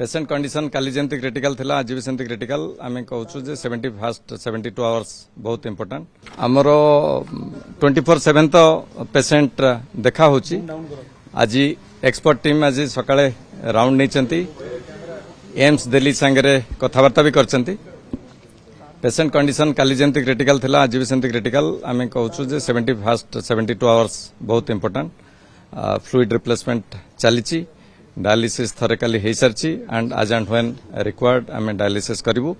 Patient condition काली जमती critical थिला आज भी सेमती क्रिटिकल आमे कहूछु जे 72 आवर्स बहुत इंपोर्टेंट हमर 24/7 तो पेसेंट देखा होची आज एक्सपर्ट टीम आज सकाळे राउंड नै चंती एम्स दिल्ली संगे कथबार्ता भी करचंती पेसेंट कंडीशन काली जमती क्रिटिकल थिला आज भी सेमती क्रिटिकल आमे कहूछु जे 72 आवर्स बहुत इंपोर्टेंट फ्लूइड रिप्लेसमेंट चलीची डायलिसिस थरे काली हे सरची एंड आज एंड व्हेन रिक्वायर्ड आमे डायलिसिस करिवु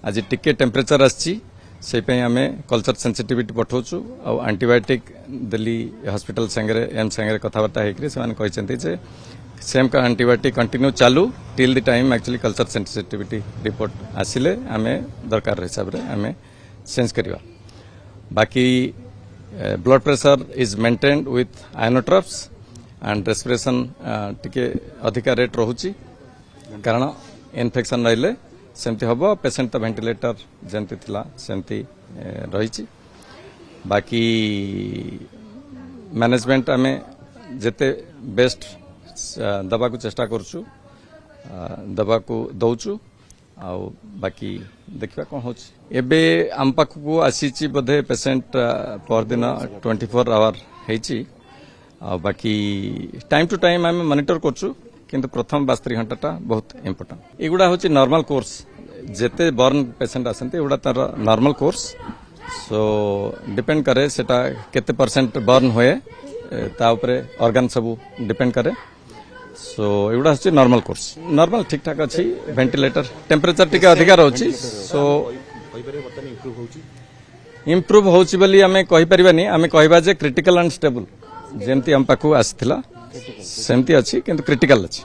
आज टिके टेम्परेचर आछि से पे आमे कल्चर सेंसिटिविटी पठौछु और एंटीबायोटिक दिल्ली हॉस्पिटल संगे एम संगे कथबार्ता हेकरी से माने कहचंती जे सेम का एंटीबायोटिक कंटिन्यू चालू till the time actually culture sensitivity report आसिले आमे दरकार हिसाब रे आमे चेंज करिवा बाकी blood pressure is maintained with inotropes and respiration टिके अधिका रेट रोची कारण इन्फेक्शन रहिले सेमती हबो पेशेंट तो वेंटिलेटर जेमती थिला सेमती रहिची बाकी मैनेजमेंट आमे जेते बेस्ट दबा को चेष्टा करछु दबा को दउछु आ बाकी देखिबा कोन होची एबे आम पाखु को आसीची बधे पेशेंट पर दिन 24 आवर हेची बाकी टाइम टू टाइम आम मॉनिटर करछु किंतु प्रथम 72 घंटा बहुत इंपोर्टेंट एगुडा होची नॉर्मल कोर्स जेते बर्न पेशेंट आसंते एगुडा तार नॉर्मल कोर्स सो डिपेंड करे सेटा केते परसेंट बर्न होए ता ऊपर ऑर्गन सब डिपेंड करे सो एगुडा होची नॉर्मल कोर्स नॉर्मल ठीक ठाक अछि वेंटिलेटर टेम्परेचर टिके अधिका रहउची सो इंप्रूव होची बोली आमे कहि परिबानी आमे कहबा जे क्रिटिकल एंड स्टेबल जेमती हम पाखु आसिथिला सेमती अछि किंतु क्रिटिकल अछि।